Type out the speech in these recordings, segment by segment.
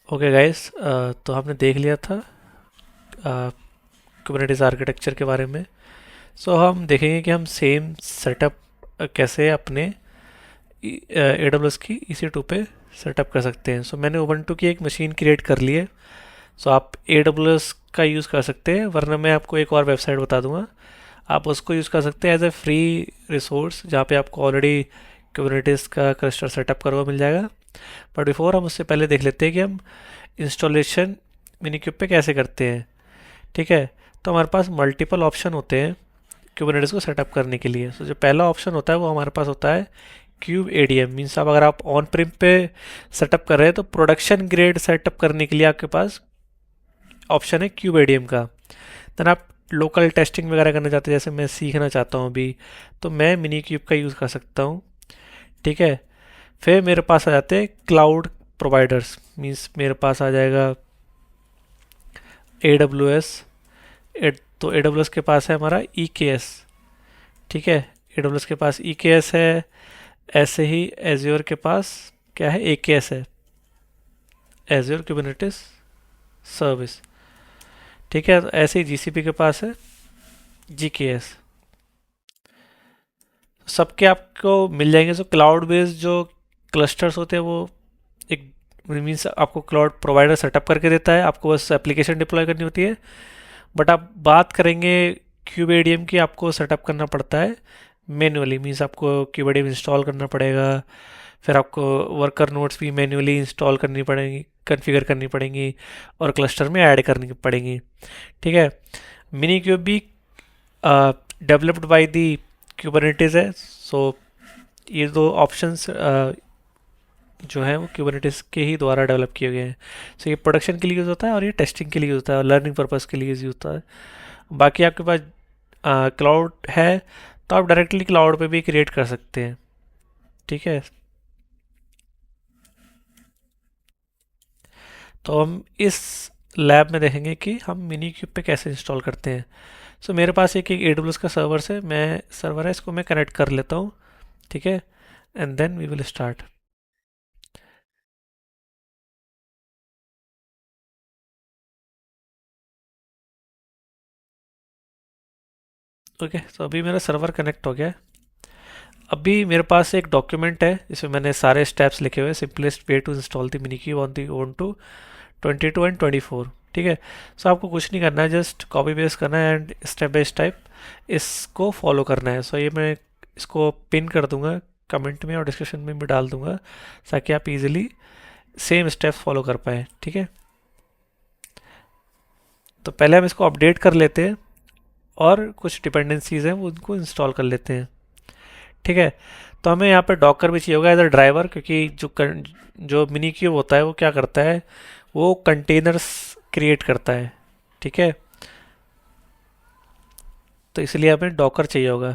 Okay guys, तो हमने देख लिया था कुबरनेटिस आर्किटेक्चर के बारे में। सो हम देखेंगे कि हम सेम सेटअप कैसे अपने ए डब्ल्यू एस की EC2 पे सेटअप कर सकते हैं। सो मैंने उबंटू की एक मशीन क्रिएट कर ली है। सो आप AWS का यूज़ कर सकते हैं, वरना मैं आपको एक और वेबसाइट बता दूंगा, आप उसको यूज़ कर सकते हैं एज ए फ्री रिसोर्स, जहाँ पे आपको ऑलरेडी कुबरनेटिस का क्लस्टर सेटअप करा हुआ मिल जाएगा। बट बिफोर हम उससे पहले देख लेते हैं कि हम इंस्टॉलेशन मिनीक्यूब पे कैसे करते हैं। ठीक है, तो हमारे पास मल्टीपल ऑप्शन होते हैं कुबरनेटिस को सेटअप करने के लिए। तो जो पहला ऑप्शन होता है वो हमारे पास होता है क्यूब एडीएम। मीन्स अब अगर आप ऑन प्रिम पे सेटअप कर रहे हैं तो प्रोडक्शन ग्रेड सेटअप करने के लिए आपके पास ऑप्शन है क्यूब एडीएम का। देन आप लोकल टेस्टिंग वगैरह करना चाहते हैं, जैसे मैं सीखना चाहता हूँ अभी, तो मैं मिनी क्यूब का यूज़ कर सकता हूँ। ठीक है, फिर मेरे पास आ जाते हैं क्लाउड प्रोवाइडर्स। मीन्स मेरे पास आ जाएगा ए डब्ल्यू एस। तो ए डब्ल्यू एस के पास है हमारा EKS। ठीक है, ए डब्ल्यू एस के पास EKS है। ऐसे ही एज्योर के पास क्या है, AKS है, एज्योर कुबरनेटिस सर्विस। ठीक है, तो ऐसे ही GCP के पास है GKS। सबके आपको मिल जाएंगे। जो क्लाउड बेस्ड जो क्लस्टर्स होते हैं वो एक मीन्स आपको क्लाउड प्रोवाइडर सेटअप करके देता है, आपको बस एप्लीकेशन डिप्लॉय करनी होती है। बट आप बात करेंगे क्यूबेडियम की, आपको सेटअप करना पड़ता है मैन्युअली। मीन्स आपको क्यूबेडियम इंस्टॉल करना पड़ेगा, फिर आपको वर्कर नोड्स भी मैन्युअली इंस्टॉल करनी पड़ेंगी, कॉन्फ़िगर करनी पड़ेंगी, और क्लस्टर में ऐड करनी पड़ेंगी। ठीक है, मिनी क्यूब भी डेवलप्ड बाय दी क्यूबरनेटिस है। सो ये दो ऑप्शंस जो है वो क्यूबरनेटिस के ही द्वारा डेवलप किए गए हैं। सो ये प्रोडक्शन के लिए यूज़ होता है, और ये टेस्टिंग के लिए यूज़ होता है, और लर्निंग पर्पज़ के लिए यूज़ होता है। बाकी आपके पास क्लाउड है तो आप डायरेक्टली क्लाउड पे भी क्रिएट कर सकते हैं। ठीक है, तो हम इस लैब में देखेंगे कि हम मिनी क्यूब पे कैसे इंस्टॉल करते हैं। सो मेरे पास एक AWS का सर्वर है, इसको मैं कनेक्ट कर लेता हूँ। ठीक है, and then we will start. Okay, तो अभी मेरा सर्वर कनेक्ट हो गया है। अभी मेरे पास एक डॉक्यूमेंट है जिसमें मैंने सारे स्टेप्स लिखे हुए हैं, simplest way to install the minikube on the Ubuntu 22 and 24। ठीक है, सो आपको कुछ नहीं करना है, जस्ट कॉपी पेस्ट करना है एंड स्टेप बाय स्टेप इसको फॉलो करना है। सो ये मैं इसको पिन कर दूंगा कमेंट में, और डिस्क्रिप्शन में भी डाल दूंगा, ताकि आप इजीली सेम स्टेप्स फॉलो कर पाए। ठीक है, तो पहले हम इसको अपडेट कर लेते हैं, और कुछ डिपेंडेंसीज हैं वो उनको इंस्टॉल कर लेते हैं। ठीक है, तो हमें यहाँ पे डॉकर भी चाहिए होगा एज अ ड्राइवर, क्योंकि जो मिनी क्यूब होता है वो क्या करता है, वो कंटेनर्स क्रिएट करता है। ठीक है, तो इसलिए हमें डॉकर चाहिए होगा।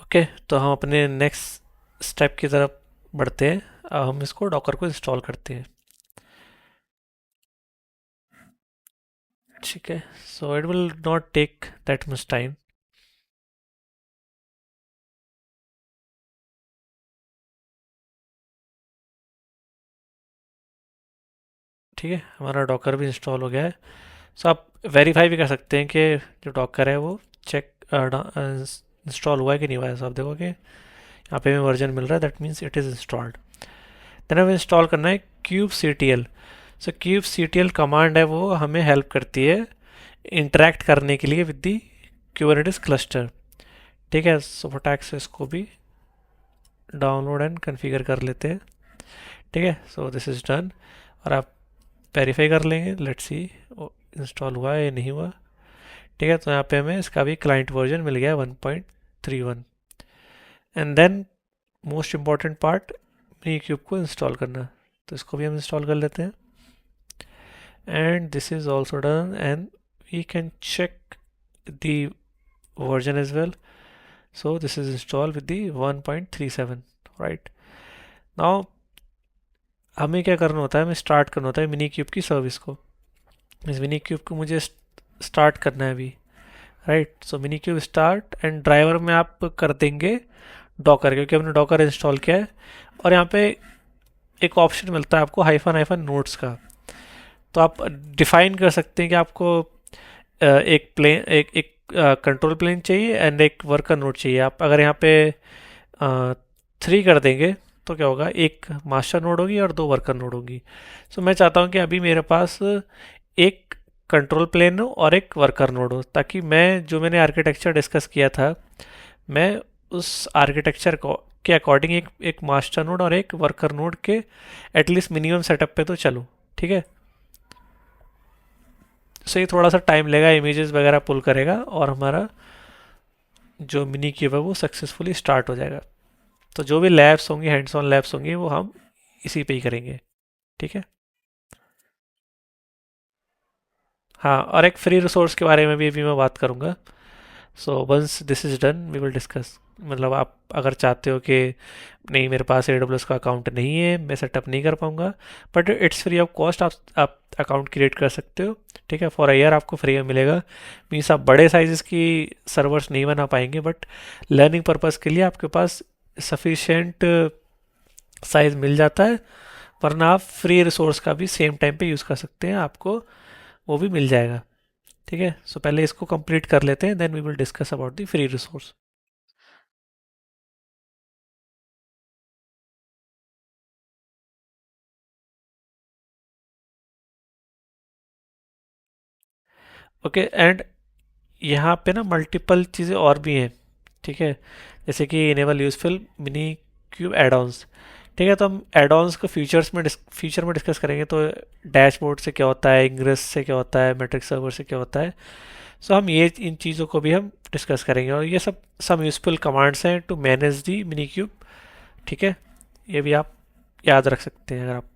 ओके, तो हम अपने नेक्स्ट स्टेप की तरफ बढ़ते हैं। अब हम इसको डॉकर को इंस्टॉल करते हैं। ठीक है, so it will not take that much time. ठीक है, हमारा डॉकर भी इंस्टॉल हो गया है। सो आप वेरीफाई भी कर सकते हैं कि जो डॉकर है वो चेक इंस्टॉल हुआ है कि नहीं हुआ है। सो आप देखो कि यहाँ पे हमें वर्जन मिल रहा है, that means it is installed. Then हमें इंस्टॉल करना है kubectl। सो kubectl कमांड है, वो हमें हेल्प करती है इंटरेक्ट करने के लिए विद दी Kubernetes क्लस्टर। ठीक है, सो फटाक से इसको भी डाउनलोड एंड कन्फिगर कर लेते हैं। ठीक है, सो दिस इज़ डन, और आप वेरीफाई कर लेंगे। लेट्स सी इंस्टॉल हुआ है या नहीं हुआ। ठीक है, तो यहाँ पे हमें इसका भी क्लाइंट वर्जन मिल गया है 1.31। And then most important part, minikube को इंस्टॉल करना। तो इसको भी हम इंस्टॉल कर लेते हैं, and this is also done, and we can check the version as well. So this is installed with the 1.37, right? Now हमें क्या करना होता है, हमें स्टार्ट करना होता है मिनी क्यूब की सर्विस को। इस मिनी क्यूब को मुझे स्टार्ट करना है अभी, right? So mini cube start, and driver में आप कर देंगे डॉकर, क्योंकि हमने डॉकर इंस्टॉल किया है। और यहाँ पे एक ऑप्शन मिलता है आपको हाइफन हाइफन नोड्स का। तो आप डिफाइन कर सकते हैं कि आपको एक प्लेन एक एक कंट्रोल प्लेन चाहिए एंड एक वर्कर नोड चाहिए। आप अगर यहाँ पे 3 कर देंगे तो क्या होगा, एक मास्टर नोड होगी और 2 वर्कर नोड होगी। सो मैं चाहता हूँ कि अभी मेरे पास एक कंट्रोल प्लेन हो और एक वर्कर नोड हो, ताकि मैं जो मैंने आर्किटेक्चर डिस्कस किया था, मैं उस आर्किटेक्चर को के अकॉर्डिंग एक मास्टर नोड और एक वर्कर नोड के एटलीस्ट मिनिमम सेटअप पे तो चलूँ। ठीक है। सो ये थोड़ा सा टाइम लेगा, इमेजेस वगैरह पुल करेगा और हमारा जो मिनी क्यूब है वो सक्सेसफुली स्टार्ट हो जाएगा। तो जो भी लैब्स होंगी, हैंड्स ऑन लैब्स होंगी, वो हम इसी पे ही करेंगे। ठीक है। हाँ, और एक फ्री रिसोर्स के बारे में भी अभी मैं बात करूँगा। So once this is done we will discuss. मतलब आप अगर चाहते हो कि नहीं मेरे पास AWS का अकाउंट नहीं है, मैं सेटअप नहीं कर पाऊँगा, but it's free of cost, आप अकाउंट क्रिएट कर सकते हो। ठीक है, फॉर अ ईयर आपको फ्री में मिलेगा। मीन्स आप बड़े साइज़ की सर्वर्स नहीं बना पाएंगे, बट लर्निंग पर्पज़ के लिए आपके पास सफिशेंट साइज़ मिल जाता है। वरना आप फ्री रिसोर्स का भी सेम टाइम पे यूज़ कर सकते हैं, आपको वो भी मिल जाएगा। ठीक है। सो पहले इसको कंप्लीट कर लेते हैं, then we will discuss about the free resource. Okay, and यहाँ पे ना मल्टीपल चीज़ें और भी हैं। ठीक है, जैसे कि enable useful mini cube add-ons. ठीक है, तो हम एड-ऑन्स को फ्यूचर में डिस्कस करेंगे। तो डैशबोर्ड से क्या होता है, इंग्रेस से क्या होता है, मैट्रिक सर्वर से क्या होता है। सो हम ये इन चीज़ों को भी हम डिस्कस करेंगे, और ये सब सम यूजफुल कमांड्स हैं to manage the minikube. ठीक है, ये भी आप याद रख सकते हैं अगर आप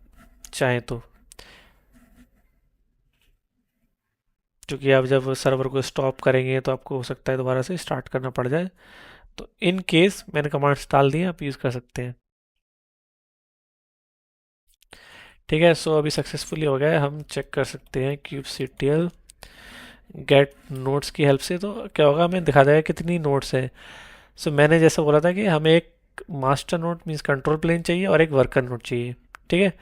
चाहें तो। क्योंकि आप जब सर्वर को स्टॉप करेंगे तो आपको हो सकता है दोबारा से स्टार्ट करना पड़ जाए। तो इन केस मैंने कमांड्स डाल दिए, आप यूज़ कर सकते हैं। ठीक है, सो अभी सक्सेसफुली हो गया है। हम चेक कर सकते हैं kubectl गेट नोट्स की हेल्प से। तो क्या होगा, हमें दिखा देगा कितनी नोट्स है। सो मैंने जैसा बोला था कि हमें एक master node means control plane चाहिए और एक वर्कर नोड चाहिए। ठीक है,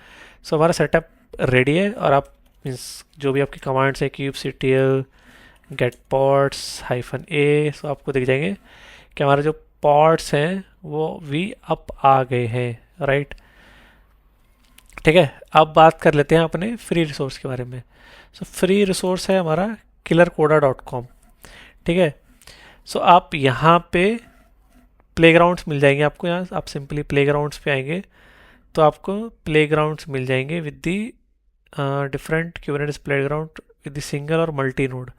सो हमारा सेटअप रेडी है, और आप मीन्स जो भी आपकी कमांड्स है kubectl गेट पॉड्स -a, सो आपको दिख जाएंगे कि हमारे जो पॉड्स हैं वो भी अप आ गए हैं। राइट। ठीक है, अब बात कर लेते हैं अपने फ्री रिसोर्स के बारे में। सो फ्री रिसोर्स है हमारा killercoda.com। ठीक है, सो आप यहाँ पे प्लेग्राउंड्स मिल जाएंगे आपको। यहाँ आप सिंपली प्लेग्राउंड्स पे आएंगे तो आपको प्लेग्राउंड्स मिल जाएंगे with the different Kubernetes playground with the single और मल्टी नोड।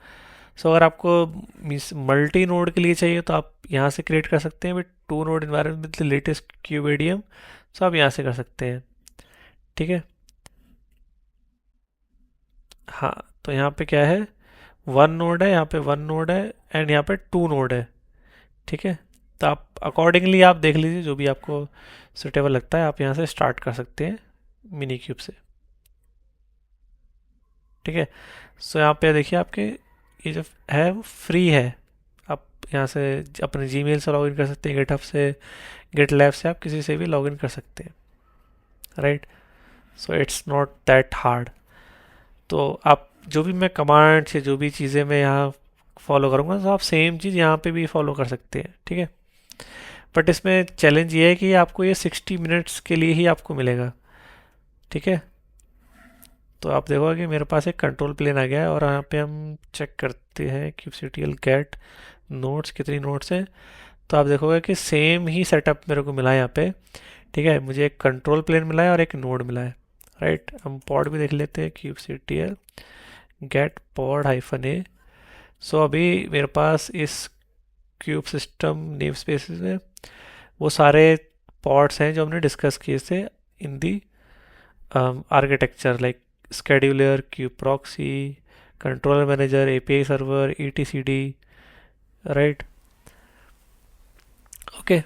सो अगर आपको मीन्स मल्टी नोड के लिए चाहिए तो आप यहाँ से क्रिएट कर सकते हैं with 2 node environment with the latest kubeadm. So आप यहाँ से कर सकते हैं। ठीक है। हाँ, तो यहाँ पे क्या है, 1 नोड है, यहाँ पे 1 नोड है, एंड यहाँ पे 2 नोड है। ठीक है, तो आप अकॉर्डिंगली आप देख लीजिए जो भी आपको सुटेबल लगता है, आप यहाँ से स्टार्ट कर सकते हैं मिनी क्यूब से। ठीक है, सो यहाँ पे देखिए आपके ये जो है वो फ्री है। आप यहाँ से अपने जीमेल से लॉगिन कर सकते हैं, गिटहब से, गिटलैब से, आप किसी से भी लॉगिन कर सकते हैं। Right. So it's not that hard. तो आप जो भी मैं कमांड्स या जो भी चीज़ें मैं यहाँ फॉलो करूँगा, तो आप सेम चीज़ यहाँ पे भी फॉलो कर सकते हैं। ठीक है, बट इसमें चैलेंज ये है कि आपको ये 60 मिनट्स के लिए ही आपको मिलेगा। ठीक है, तो आप देखोगे कि मेरे पास एक कंट्रोल प्लेन आ गया है, और यहाँ पे हम चेक करते हैं kubectl गेट नोट्स कितनी नोट्स हैं। तो आप देखोगे कि सेम ही सेटअप मेरे को मिला है यहाँ पे। ठीक है, मुझे एक कंट्रोल प्लेन मिला है और एक नोड मिला है। राइट, हम पॉड भी देख लेते हैं kubectl गेट पॉड -a। सो अभी मेरे पास इस क्यूब सिस्टम नेम स्पेसेस में वो सारे पॉड्स हैं जो हमने डिस्कस किए थे in the architecture, like scheduler, kube proxy, controller manager, API server, etcd। Right. Okay,